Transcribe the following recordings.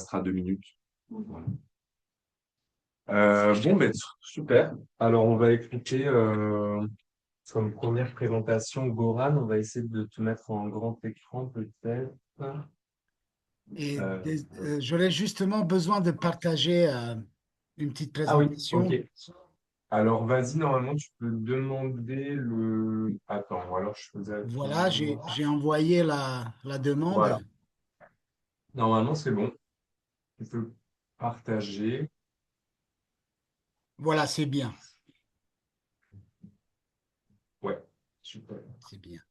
sera 2 minutes. Voilà. Bon, ben, super. Alors, on va écouter comme première présentation Goran. On va essayer de te mettre en grand écran peut-être. Et Euh, j'aurais justement besoin de partager une petite ah oui, ok. présentation. Alors, vas-y, normalement, tu peux demander le... Attends, alors je faisais Voilà, rapidement. j'ai envoyé la demande. Voilà. Normalement, c'est bon. Tu peux partager. Voilà, c'est bien, Ouais, super. c'est bien.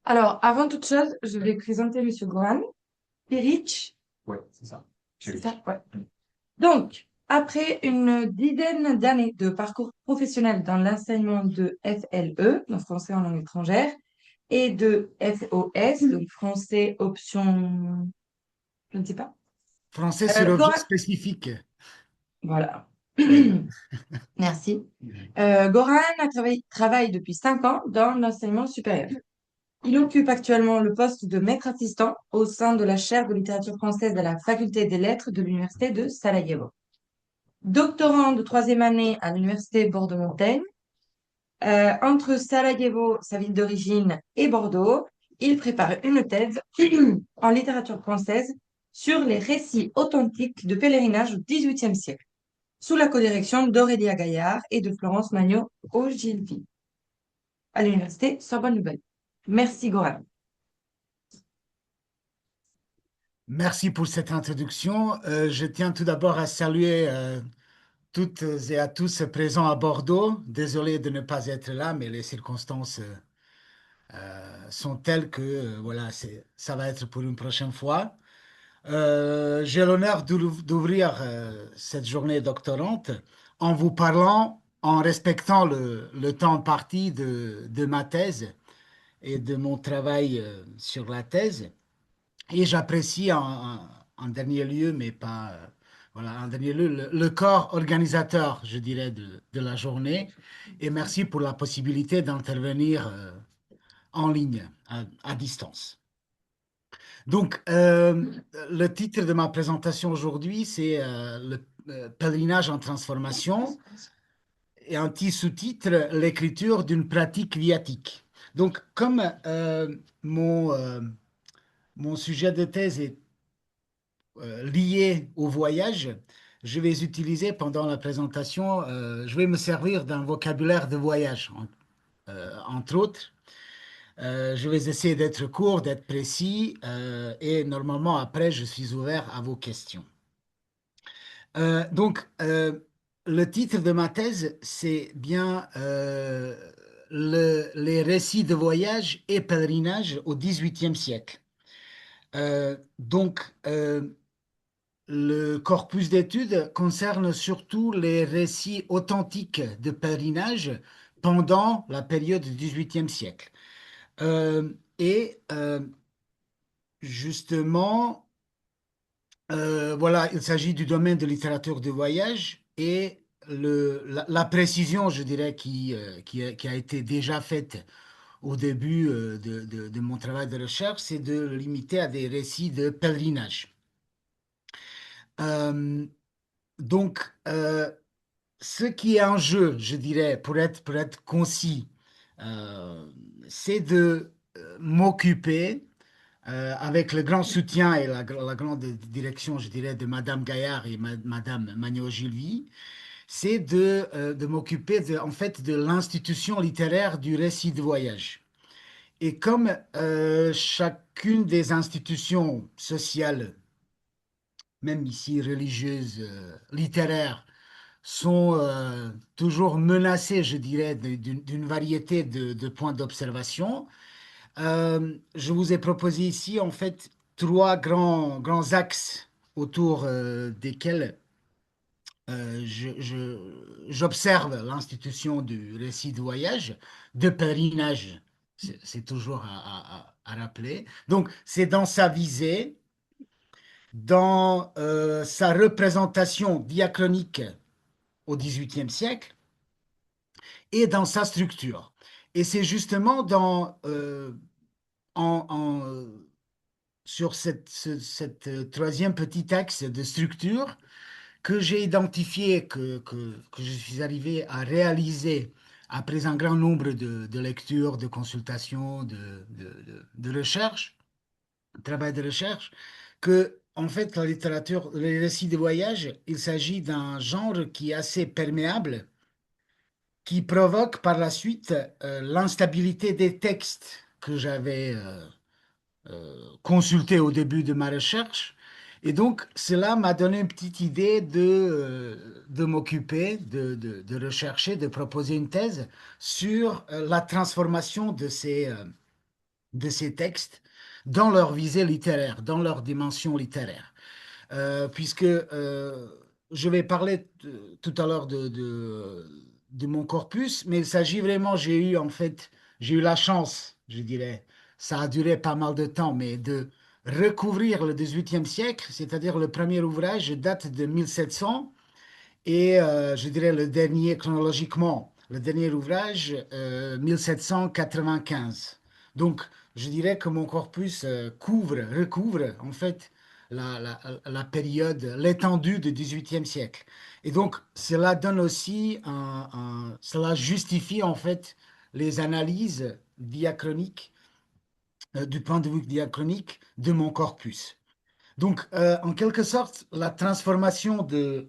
Alors, avant toute chose, je vais présenter Monsieur Goran Peric. Ouais, c'est ça. C'est Chérie. ça, ouais. Donc, après une dizaine d'années de parcours professionnel dans l'enseignement de FLE, donc français en langue étrangère, et de FOS, donc français option, je ne sais pas. Français sur objet Goran, spécifique. voilà. Oui. Merci. Goran travaille depuis 5 ans dans l'enseignement supérieur. Il occupe actuellement le poste de maître assistant au sein de la chaire de littérature française à la faculté des lettres de l'université de Sarajevo. Doctorant de troisième année à l'université Bordeaux-Montaigne, entre Sarajevo, sa ville d'origine, et Bordeaux, il prépare une thèse en littérature française sur les récits authentiques de pèlerinage au XVIIIe siècle, sous la codirection d'Aurélia Gaillard et de Florence Magno-Ogilvy, à l'université Sorbonne Nouvelle. Merci, Goran. Merci pour cette introduction. Je tiens tout d'abord à saluer toutes et à tous présents à Bordeaux. Désolé de ne pas être là, mais les circonstances sont telles que voilà, ça va être pour une prochaine fois. J'ai l'honneur d'ouvrir cette journée doctorante en vous parlant, en respectant le temps parti de ma thèse et de mon travail sur la thèse. Et j'apprécie en dernier lieu, mais pas, voilà, en dernier lieu, le corps organisateur, je dirais, de la journée. Et merci pour la possibilité d'intervenir en ligne, à distance. Donc, le titre de ma présentation aujourd'hui, c'est le pèlerinage en transformation et un petit sous-titre, l'écriture d'une pratique viatique. Donc, comme mon sujet de thèse est lié au voyage, je vais utiliser pendant la présentation, je vais me servir d'un vocabulaire de voyage, entre autres. Je vais essayer d'être court, d'être précis, et normalement après, je suis ouvert à vos questions. Donc, le titre de ma thèse, c'est bien les récits de voyage et pèlerinage au XVIIIe siècle. Donc, le corpus d'études concerne surtout les récits authentiques de pèlerinage pendant la période du XVIIIe siècle. Et justement, voilà, il s'agit du domaine de littérature de voyage et la précision, je dirais, qui a été déjà faite au début de mon travail de recherche, c'est de le limiter à des récits de pèlerinage. Euh, donc, ce qui est en jeu, je dirais, pour être concis, euh, c'est de m'occuper avec le grand soutien et la grande direction, je dirais, de Madame Gaillard et Madame Magno-Gilvy, c'est de m'occuper en fait de l'institution littéraire du récit de voyage. Et comme chacune des institutions sociales, même ici religieuses, littéraires, sont toujours menacées, je dirais, d'une variété de points d'observation, je vous ai proposé ici, en fait, trois grands axes autour desquels j'observe l'institution du récit de voyage, de pèlerinage. C'est toujours à rappeler. Donc, c'est dans sa visée, dans sa représentation diachronique au XVIIIe siècle et dans sa structure. Et c'est justement en sur cette troisième petit axe de structure que j'ai identifié, que je suis arrivé à réaliser après un grand nombre de lectures, de consultations, de recherches, travail de recherche, que en fait la littérature, les récits de voyage, il s'agit d'un genre qui est assez perméable, qui provoque par la suite l'instabilité des textes que j'avais consultés au début de ma recherche. Et donc, cela m'a donné une petite idée de m'occuper, de rechercher, de proposer une thèse sur la transformation de ces textes dans leur visée littéraire, dans leur dimension littéraire. Puisque je vais parler tout à l'heure de mon corpus, mais il s'agit vraiment, j'ai eu la chance, je dirais, ça a duré pas mal de temps, mais de recouvrir le XVIIIe siècle, c'est-à-dire le premier ouvrage date de 1700 et je dirais le dernier chronologiquement, le dernier ouvrage, 1795. Donc, je dirais que mon corpus recouvre en fait la période, l'étendue du XVIIIe siècle. Et donc, cela donne aussi cela justifie en fait les analyses diachroniques, du point de vue diachronique de mon corpus. Donc, en quelque sorte, la transformation de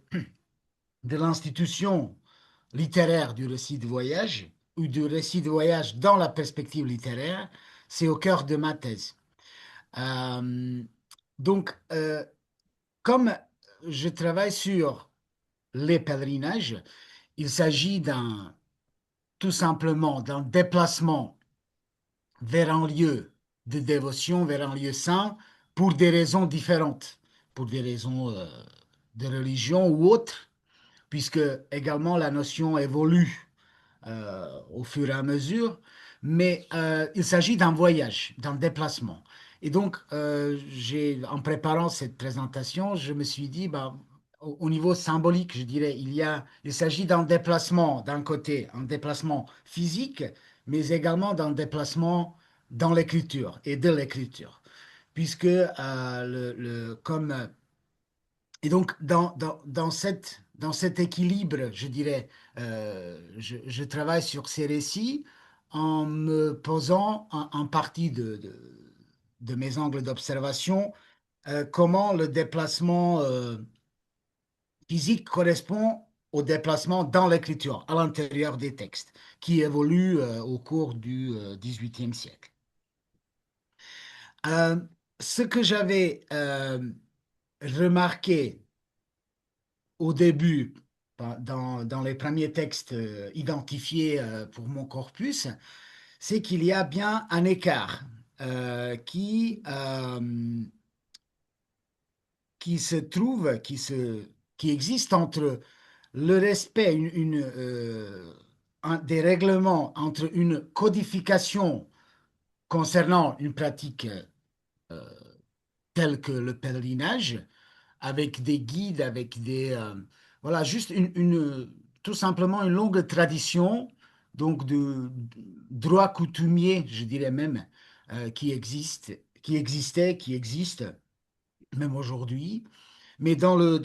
l'institution littéraire du récit de voyage ou du récit de voyage dans la perspective littéraire, c'est au cœur de ma thèse. Euh, donc, comme je travaille sur les pèlerinages, il s'agit tout simplement d'un déplacement vers un lieu de dévotion, vers un lieu saint, pour des raisons différentes, pour des raisons de religion ou autres, puisque également la notion évolue au fur et à mesure, mais il s'agit d'un voyage, d'un déplacement. Et donc, en préparant cette présentation, je me suis dit, bah, au niveau symbolique, je dirais, il s'agit d'un déplacement, d'un côté, un déplacement physique, mais également d'un déplacement dans l'écriture et de l'écriture, puisque et donc, dans cet équilibre, je dirais, je travaille sur ces récits en me posant en partie de mes angles d'observation, comment le déplacement physique correspond au déplacement dans l'écriture, à l'intérieur des textes, qui évoluent au cours du XVIIIe siècle. Euh, Ce que j'avais remarqué au début, dans les premiers textes identifiés pour mon corpus, c'est qu'il y a bien un écart qui se trouve, qui existe entre le respect des règlements, entre une codification concernant une pratique telle que le pèlerinage, avec des guides, avec voilà, juste tout simplement une longue tradition, donc de droit coutumier, je dirais même, qui existe, même aujourd'hui. Mais dans le,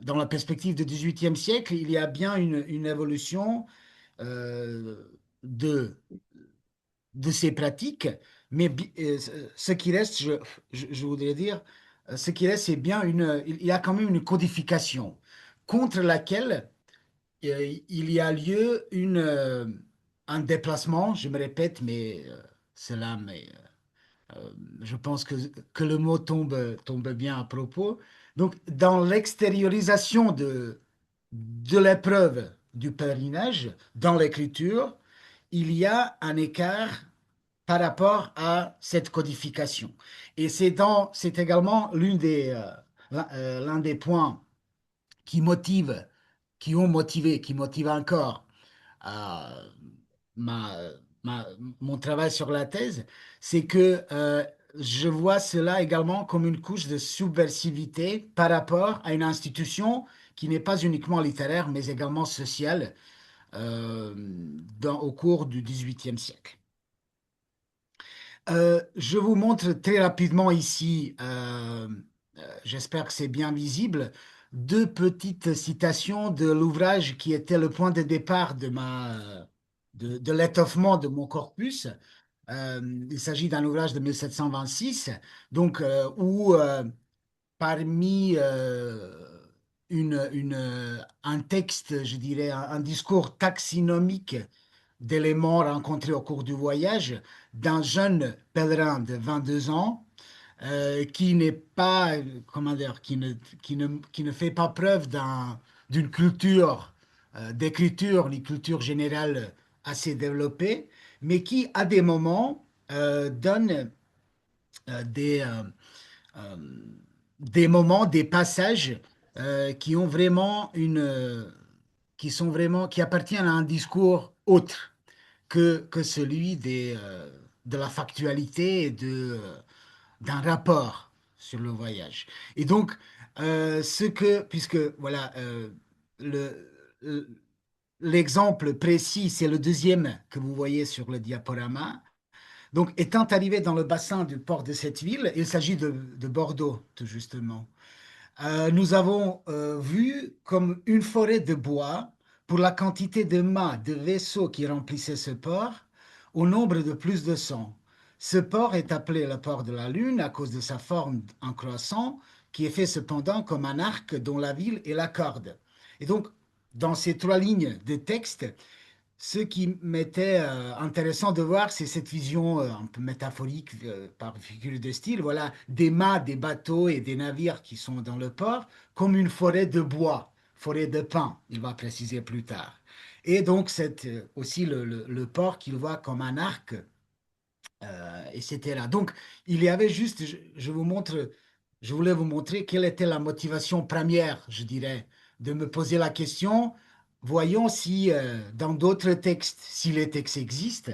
dans la perspective du XVIIIe siècle, il y a bien une évolution euh, de ces pratiques, mais ce qui reste, je voudrais dire, ce qui reste, c'est bien il y a quand même une codification contre laquelle il y a lieu un déplacement, je me répète, mais je pense que le mot tombe bien à propos. Donc, dans l'extériorisation de l'épreuve du pèlerinage, dans l'écriture, il y a un écart par rapport à cette codification. Et c'est également l'un des points qui motive, qui motive encore euh, ma, mon travail sur la thèse, c'est que je vois cela également comme une couche de subversivité par rapport à une institution qui n'est pas uniquement littéraire, mais également sociale au cours du XVIIIe siècle. Je vous montre très rapidement ici, j'espère que c'est bien visible, deux petites citations de l'ouvrage qui était le point de départ de l'étoffement de mon corpus. Il s'agit d'un ouvrage de 1726, donc où parmi un texte, je dirais, un discours taxinomique d'éléments rencontrés au cours du voyage d'un jeune pèlerin de 22 ans qui n'est pas, comment dire, qui ne fait pas preuve d'une culture d'écriture, une culture générale assez développée, mais qui, à des moments, donne euh, des, euh, euh, des moments, des passages qui ont vraiment qui appartiennent à un discours autre que celui de la factualité et d'un rapport sur le voyage. Et donc, puisque voilà, le, le- l'exemple précis, c'est le deuxième que vous voyez sur le diaporama. Donc, étant arrivé dans le bassin du port de cette ville, il s'agit de Bordeaux, tout justement. Nous avons vu comme une forêt de bois pour la quantité de mâts, de vaisseaux qui remplissaient ce port, au nombre de plus de 100. Ce port est appelé le port de la Lune à cause de sa forme en croissant, qui est fait cependant comme un arc dont la ville est la corde. Et donc, dans ces trois lignes de texte, ce qui m'était intéressant de voir, c'est cette vision un peu métaphorique par figure de style, voilà, des mâts, des bateaux et des navires qui sont dans le port, comme une forêt de bois, forêt de pins, il va préciser plus tard. Et donc, c'est aussi le port qu'il voit comme un arc etc. Donc, il y avait juste, je voulais vous montrer quelle était la motivation première, je dirais, de me poser la question. Voyons si dans d'autres textes, si les textes existent,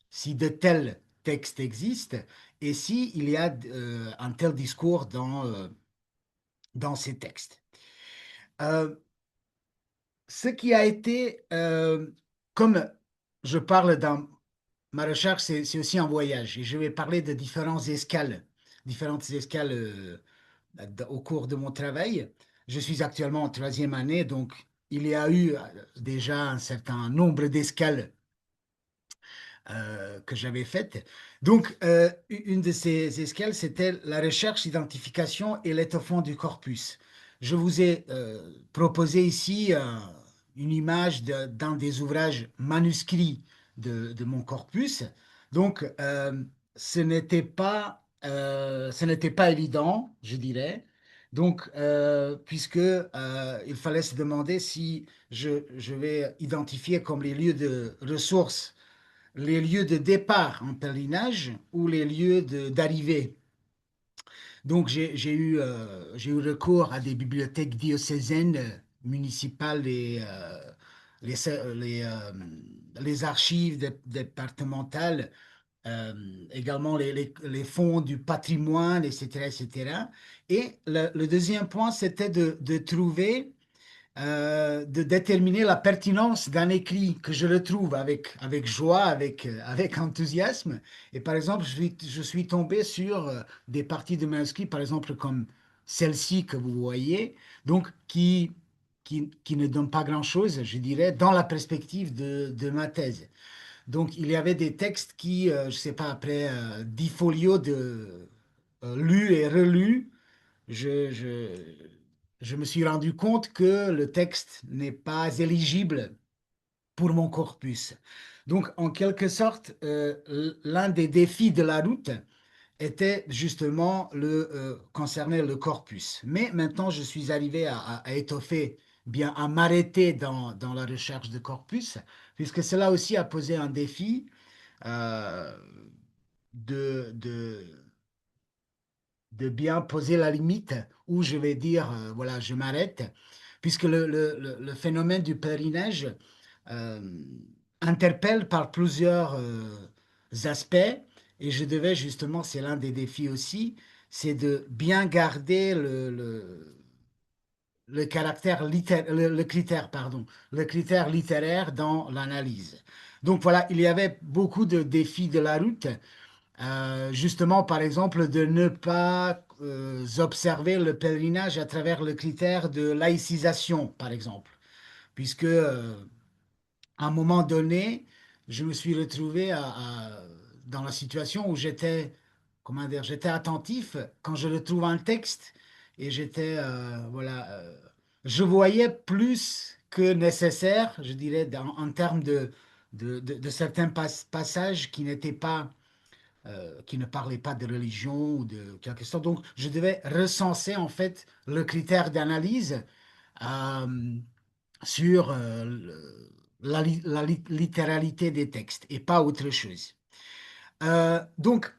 si de tels textes existent, et si il y a un tel discours dans ces textes. Euh, Ce qui a été, comme je parle dans ma recherche, c'est aussi un voyage. Et je vais parler de différentes escales au cours de mon travail. Je suis actuellement en troisième année, donc il y a eu déjà un certain nombre d'escales que j'avais faite. Donc, une de ces escales, c'était la recherche, l'identification et l'étoffement du corpus. Je vous ai proposé ici une image d'un des ouvrages manuscrits de mon corpus. Donc, ce n'était pas évident, je dirais. Donc, puisque il fallait se demander si je vais identifier comme les lieux de ressources les lieux de départ en pèlerinage ou les lieux d'arrivée. Donc, j'ai eu recours à des bibliothèques diocésaines, municipales et les archives départementales, également les fonds du patrimoine, etc., etc. Et le deuxième point, c'était de trouver de déterminer la pertinence d'un écrit que je retrouve avec joie, avec enthousiasme. Et par exemple, je suis tombé sur des parties de manuscrits, par exemple comme celle-ci que vous voyez, donc qui ne donne pas grand-chose, je dirais, dans la perspective de ma thèse. Donc, il y avait des textes qui, je ne sais pas, après 10 folios lus et relus, je, je, je me suis rendu compte que le texte n'est pas éligible pour mon corpus. Donc, en quelque sorte, l'un des défis de la route était justement concerner le corpus. Mais maintenant, je suis arrivé à étoffer, bien à m'arrêter dans la recherche de corpus, puisque cela aussi a posé un défi euh, de de bien poser la limite où je vais dire, voilà, je m'arrête, puisque le phénomène du pèlerinage euh, interpelle par plusieurs aspects, et je devais justement, c'est l'un des défis aussi, c'est de bien garder le caractère le critère, pardon, le critère littéraire dans l'analyse. Donc voilà, il y avait beaucoup de défis de la route justement, par exemple, de ne pas observer le pèlerinage à travers le critère de laïcisation, par exemple, puisque à un moment donné, je me suis retrouvé dans la situation où j'étais, comment dire, j'étais attentif quand je retrouve un texte et voilà, je voyais plus que nécessaire, je dirais, en termes de certains passages qui n'étaient pas, qui ne parlaient pas de religion ou de quelque chose. Donc, je devais recenser en fait le critère d'analyse. euh, sur la littéralité des textes et pas autre chose. Donc,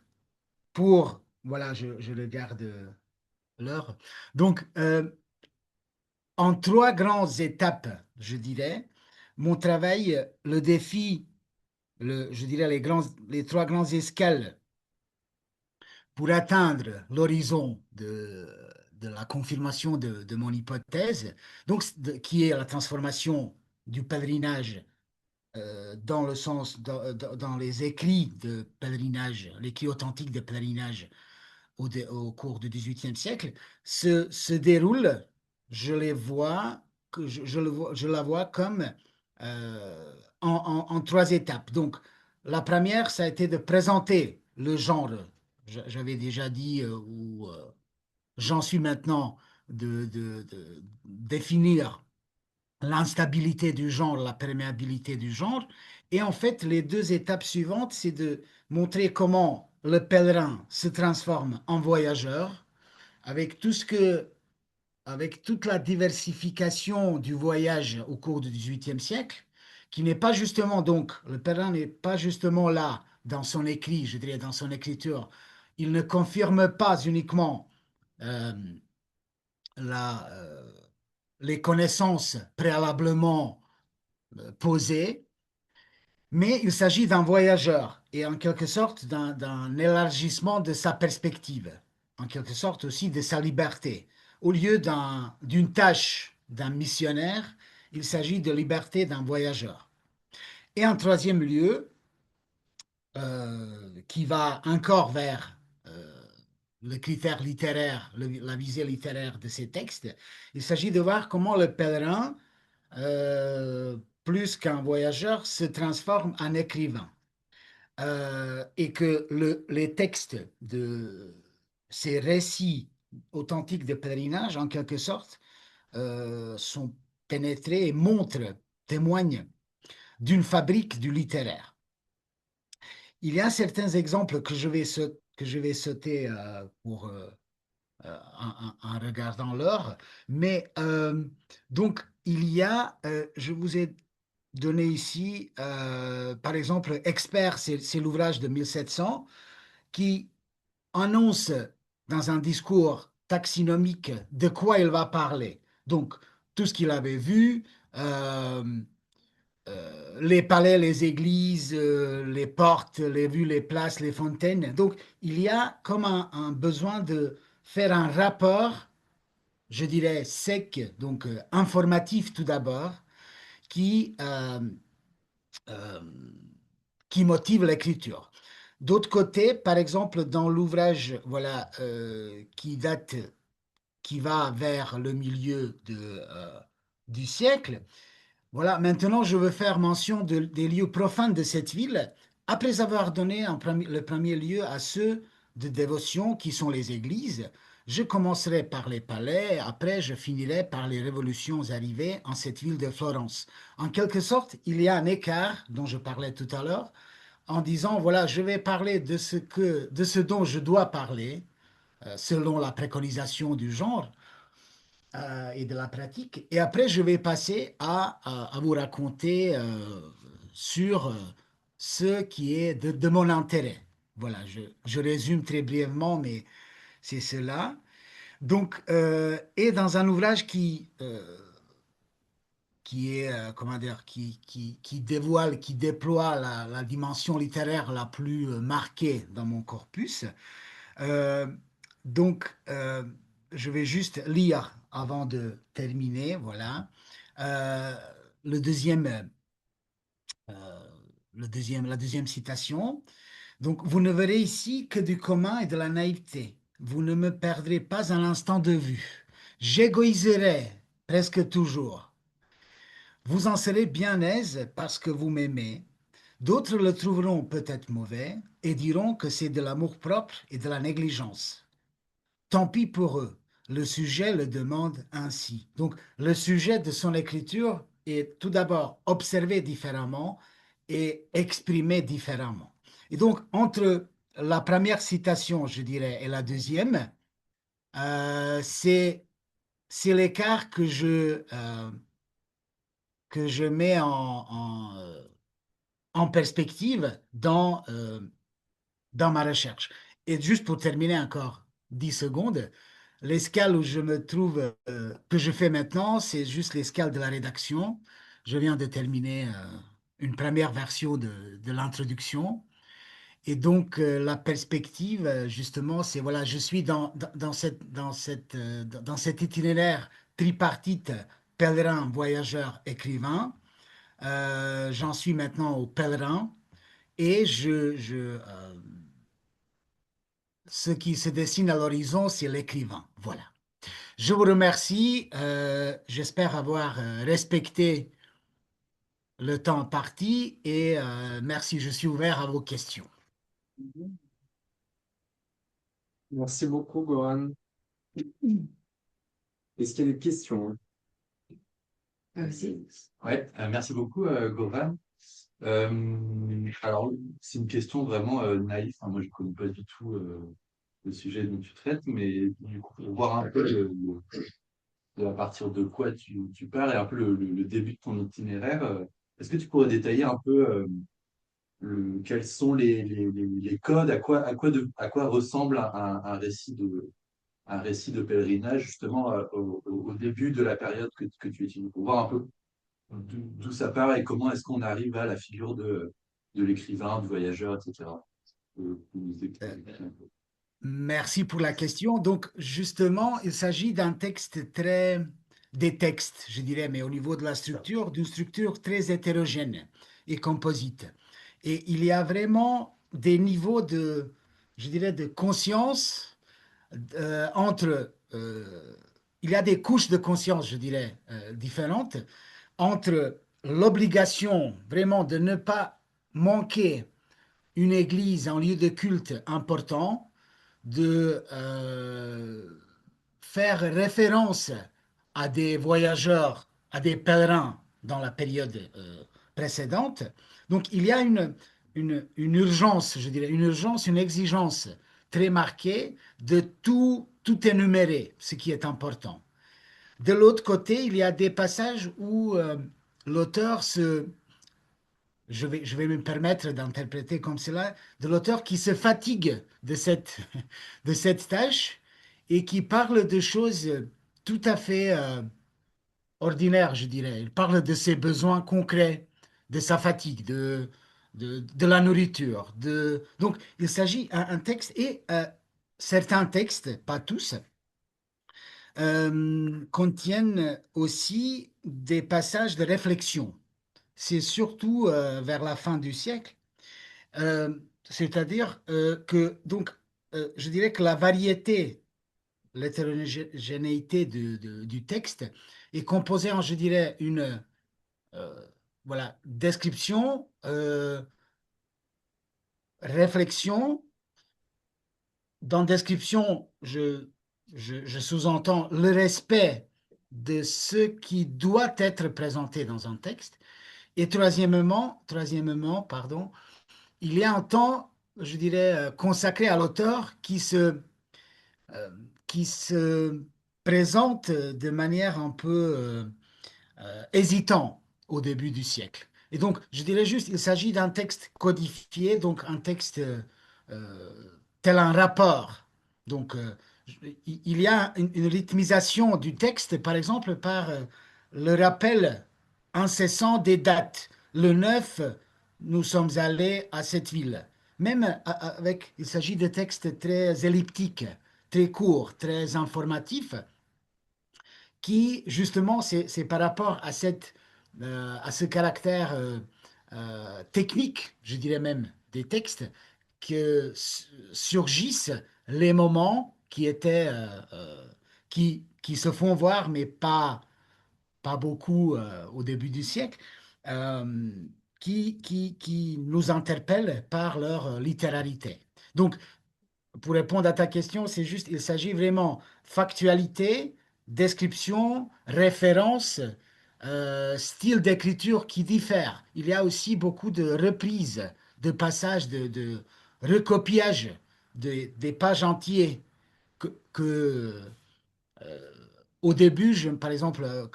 voilà, je regarde l'heure. Donc, en trois grandes étapes, je dirais, mon travail, le défi, je dirais les trois grandes escales pour atteindre l'horizon de la confirmation de mon hypothèse, donc, qui est la transformation du pèlerinage dans le sens, dans les écrits de pèlerinage, l'écrit authentique de pèlerinage au cours du XVIIIe siècle, se déroule, je les vois, je la vois comme en trois étapes. Donc, la première, ça a été de présenter le genre. J'avais déjà dit où j'en suis maintenant de définir l'instabilité du genre, la perméabilité du genre. Et en fait, les deux étapes suivantes, c'est de montrer comment le pèlerin se transforme en voyageur, avec avec toute la diversification du voyage au cours du XVIIIe siècle, qui n'est pas justement, donc, le pèlerin n'est pas justement là dans son écrit, je dirais, dans son écriture. Il ne confirme pas uniquement euh, la, les connaissances préalablement posées, mais il s'agit d'un voyageur et en quelque sorte d'un élargissement de sa perspective, en quelque sorte aussi de sa liberté. Au lieu d'une tâche d'un missionnaire, il s'agit de liberté d'un voyageur. Et en troisième lieu, qui va encore vers le critère littéraire, la visée littéraire de ces textes, il s'agit de voir comment le pèlerin, plus qu'un voyageur, se transforme en écrivain. Et que les textes de ces récits authentiques de pèlerinage, en quelque sorte, sont pénétrés et montrent, témoignent d'une fabrique du littéraire. Il y a certains exemples que je vais sauter en regardant l'heure, mais donc il y a, je vous ai donné ici, par exemple, Expert, c'est l'ouvrage de 1700 qui annonce dans un discours taxinomique de quoi il va parler. Donc, tout ce qu'il avait vu, euh, les palais, les églises, les portes, les rues, les places, les fontaines. Donc, il y a comme un besoin de faire un rapport, je dirais sec, donc informatif tout d'abord, qui, euh, euh, qui motive l'écriture. D'autre côté, par exemple, dans l'ouvrage voilà, qui va vers le milieu du siècle, voilà, maintenant je veux faire mention des lieux profanes de cette ville, après avoir donné le premier lieu à ceux de dévotion qui sont les églises. Je commencerai par les palais, après je finirai par les révolutions arrivées en cette ville de Florence. En quelque sorte, il y a un écart dont je parlais tout à l'heure en disant, voilà, je vais parler de ce dont je dois parler, selon la préconisation du genre et de la pratique. Et après, je vais passer à vous raconter sur ce qui est de mon intérêt. Voilà, je résume très brièvement, mais c'est cela. Donc, et dans un ouvrage qui est, comment dire, qui dévoile, qui déploie la dimension littéraire la plus marquée dans mon corpus. Euh, donc, je vais juste lire avant de terminer, voilà. Euh, le deuxième, la deuxième citation. Donc, vous ne verrez ici que du commun et de la naïveté. Vous ne me perdrez pas un instant de vue. J'égoïserai presque toujours. Vous en serez bien aise parce que vous m'aimez. D'autres le trouveront peut-être mauvais et diront que c'est de l'amour-propre et de la négligence. Tant pis pour eux. Le sujet le demande ainsi. Donc, le sujet de son écriture est tout d'abord observé différemment et exprimé différemment. Et donc, entre la première citation, je dirais, et la deuxième, c'est l'écart que je mets en perspective dans ma recherche. Et juste pour terminer encore 10 secondes, l'escale où je me trouve, que je fais maintenant, c'est juste l'escale de la rédaction. Je viens de terminer une première version de l'introduction. Et donc, la perspective, justement, c'est, voilà, je suis dans cet itinéraire tripartite pèlerin, voyageur, écrivain. J'en suis maintenant au pèlerin et ce qui se dessine à l'horizon, c'est l'écrivain. Voilà. Je vous remercie. J'espère avoir respecté le temps parti et merci. Je suis ouvert à vos questions. Merci beaucoup, Goran. Est-ce qu'il y a des questions? Aussi. Ouais, merci beaucoup, Goran. Alors, c'est une question vraiment naïve. Enfin, moi, je ne connais pas du tout le sujet dont tu traites, mais du coup, pour voir un peu à partir de quoi tu pars et un peu le début de ton itinéraire, est-ce que tu pourrais détailler un peu quels sont les codes, à quoi ressemble un récit de pèlerinage, justement, au début de la période que tu étudies, pour voir un peu d'où ça part et comment est-ce qu'on arrive à la figure de l'écrivain, du voyageur, etc. Vous nous expliquer un peu. Merci pour la question. Donc, justement, il s'agit d'un texte des textes, je dirais, mais au niveau de la structure, d'une structure très hétérogène et composite. Et il y a vraiment des niveaux je dirais, de conscience il y a des couches de conscience, je dirais, différentes entre l'obligation vraiment de ne pas manquer une église, un lieu de culte important, de faire référence à des voyageurs, à des pèlerins dans la période précédente. Donc il y a une urgence, je dirais, une urgence, une exigence très marquée de tout énumérer, ce qui est important. De l'autre côté, il y a des passages où l'auteur je vais me permettre d'interpréter comme cela, de l'auteur qui se fatigue de cette tâche et qui parle de choses tout à fait ordinaires, je dirais. Il parle de ses besoins concrets, de sa fatigue, de la nourriture. Donc, il s'agit d'un texte et certains textes, pas tous, contiennent aussi des passages de réflexion. C'est surtout vers la fin du siècle. C'est-à-dire que, donc, je dirais que la variété, l'hétérogénéité du texte est composée en, je dirais, une voilà, description, réflexion. Dans description, je sous-entends le respect de ce qui doit être présenté dans un texte. Et pardon, il y a un temps, je dirais, consacré à l'auteur euh, qui se présente de manière un peu hésitant au début du siècle. Et donc, je dirais juste, il s'agit d'un texte codifié, donc un texte tel un rapport. Donc, il y a une rythmisation du texte, par exemple, par le rappel incessant des dates. Le 9, nous sommes allés à cette ville. Même il s'agit de textes très elliptiques, très courts, très informatifs qui, justement, c'est par rapport à ce caractère technique, je dirais même, des textes, que surgissent les moments qui étaient, qui se font voir, mais pas beaucoup au début du siècle, euh, qui nous interpellent par leur littérarité. Donc, pour répondre à ta question, c'est juste, il s'agit vraiment factualité, description, référence, style d'écriture qui diffère. Il y a aussi beaucoup de reprises, de passages, de recopiage des pages entières que, au début, par exemple,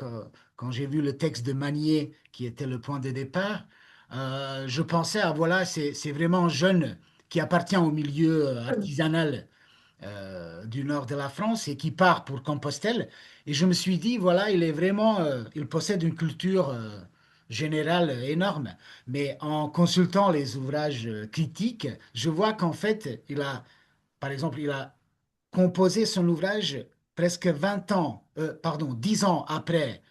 quand j'ai vu le texte de Manier, qui était le point de départ, je pensais, ah voilà, c'est vraiment un jeune qui appartient au milieu artisanal du nord de la France et qui part pour Compostelle. Et je me suis dit, voilà, il est vraiment, il possède une culture générale énorme. Mais en consultant les ouvrages critiques, je vois qu'en fait, par exemple, il a composé son ouvrage presque 20 ans, pardon, 10 ans après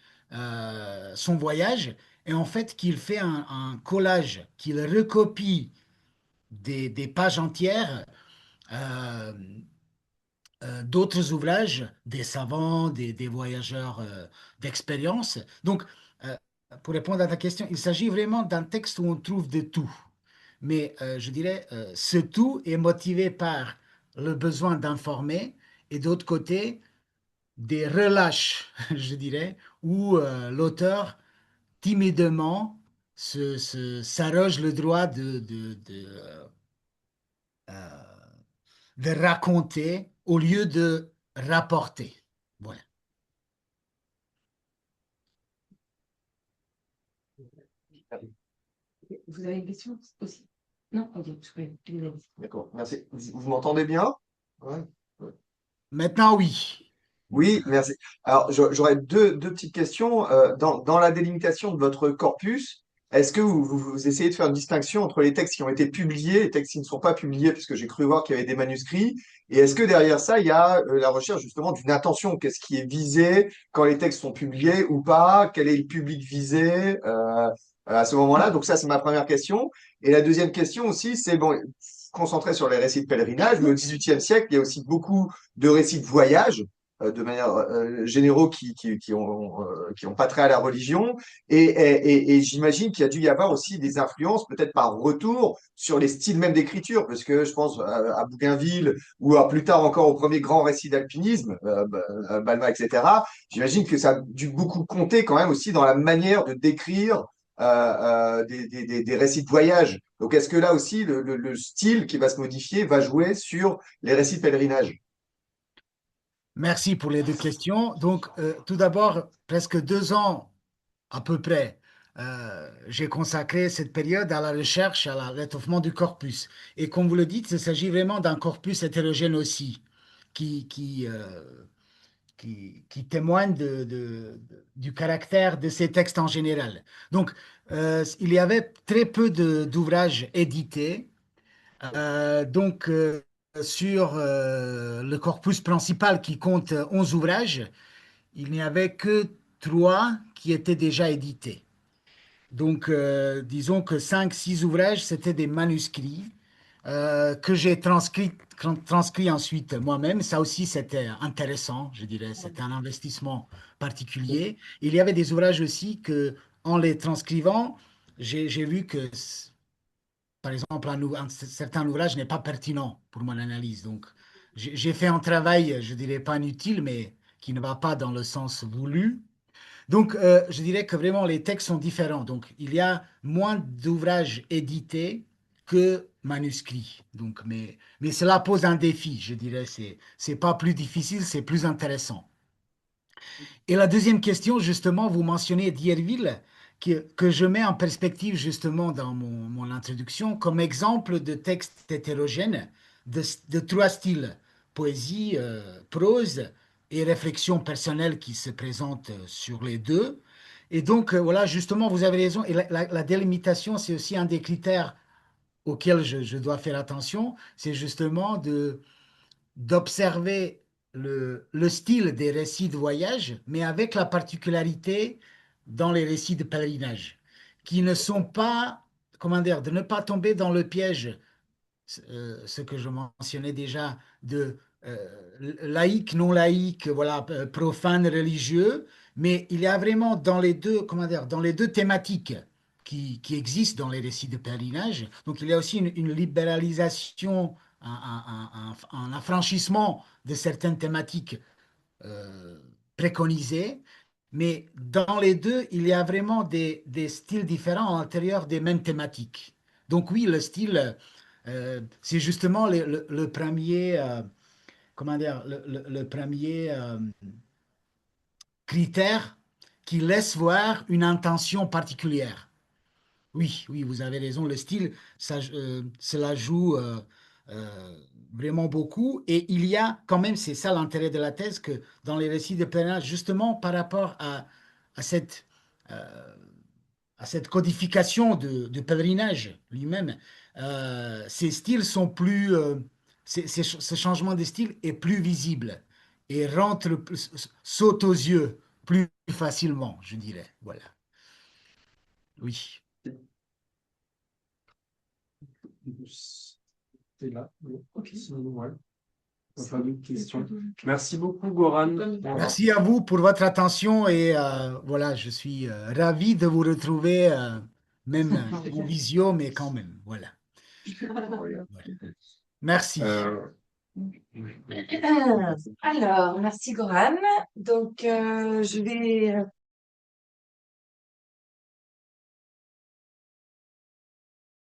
son voyage, et en fait qu'il fait un collage, qu'il recopie des pages entières euh, d'autres ouvrages, des savants, des voyageurs d'expérience. Donc, euh, pour répondre à ta question, il s'agit vraiment d'un texte où on trouve de tout. Mais je dirais, ce tout est motivé par le besoin d'informer et d'autre côté, des relâches, je dirais, où l'auteur timidement s'arroge le droit euh, de raconter au lieu de rapporter. Voilà. Vous avez une question aussi? Non? Ok, je vais D'accord, merci. Vous m'entendez bien? Ouais. Ouais. Maintenant, oui. Oui, merci. Alors, j'aurais deux petites questions. Dans la délimitation de votre corpus, est-ce que vous essayez de faire une distinction entre les textes qui ont été publiés et les textes qui ne sont pas publiés, puisque j'ai cru voir qu'il y avait des manuscrits, et est-ce que derrière ça, il y a la recherche justement d'une intention? Qu'est-ce qui est visé quand les textes sont publiés ou pas? Quel est le public visé à ce moment-là? Donc ça, c'est ma première question. Et la deuxième question aussi, c'est, bon, concentré sur les récits de pèlerinage, mais au XVIIIe siècle, il y a aussi beaucoup de récits de voyage de manière généraux qui ont pas trait à la religion. Et j'imagine qu'il y a dû y avoir aussi des influences, peut-être par retour, sur les styles même d'écriture, parce que je pense à Bougainville ou à plus tard encore au premier grand récit d'alpinisme, Balma, etc. J'imagine que ça a dû beaucoup compter quand même aussi dans la manière de décrire des récits de voyage. Donc est-ce que là aussi, le style qui va se modifier va jouer sur les récits de pèlerinage? Merci pour les deux questions. Donc, tout d'abord, presque 2 ans à peu près, j'ai consacré cette période à la recherche, à l'étoffement du corpus. Et comme vous le dites, il s'agit vraiment d'un corpus hétérogène aussi, qui, qui, euh, qui témoigne du caractère de ces textes en général. Donc, il y avait très peu d'ouvrages édités. Sur le corpus principal qui compte 11 ouvrages, il n'y avait que 3 qui étaient déjà édités. Donc, disons que 5, 6 ouvrages, c'était des manuscrits que j'ai transcrit ensuite moi-même. Ça aussi, c'était intéressant, je dirais. C'était un investissement particulier. Il y avait des ouvrages aussi que, en les transcrivant, j'ai vu que, par exemple, un certain ouvrage n'est pas pertinent pour mon analyse. Donc, j'ai fait un travail, je dirais pas inutile, mais qui ne va pas dans le sens voulu. Donc, je dirais que vraiment les textes sont différents. Donc, il y a moins d'ouvrages édités que manuscrits. Donc, mais cela pose un défi, je dirais. C'est pas plus difficile, c'est plus intéressant. Et la deuxième question, justement, vous mentionnez Dierville, que je mets en perspective justement dans mon introduction comme exemple de texte hétérogène de 3 styles, poésie, prose et réflexion personnelle qui se présentent sur les deux. Et donc, voilà, justement, vous avez raison. Et la délimitation, c'est aussi un des critères auxquels je dois faire attention. C'est justement d'observer le style des récits de voyage, mais avec la particularité dans les récits de pèlerinage, qui ne sont pas, comment dire, de ne pas tomber dans le piège ce que je mentionnais déjà de laïque, non laïque, voilà, profane, religieux, mais il y a vraiment dans les deux, comment dire, dans les deux thématiques qui existent dans les récits de pèlerinage. Donc il y a aussi une libéralisation, un affranchissement de certaines thématiques euh, préconisées, mais dans les deux, il y a vraiment des styles différents à l'intérieur des mêmes thématiques. Donc oui, le style, c'est justement le premier, comment dire, le premier critère qui laisse voir une intention particulière. Oui, oui, vous avez raison. Le style, cela joue vraiment beaucoup. Et il y a quand même, c'est ça l'intérêt de la thèse, que dans les récits de pèlerinage, justement par rapport à cette, euh, à cette codification de pèlerinage lui-même, ces styles sont plus, ce changement de style est plus visible et saute aux yeux plus facilement, je dirais. Voilà. Oui. C'est là. Ok. Ouais. Pas d'autres questions. Merci beaucoup, Goran. Merci à vous pour votre attention et voilà, je suis ravi de vous retrouver, même en visio, mais quand même, voilà. Voilà. Merci. Alors, merci Goran. Donc, je vais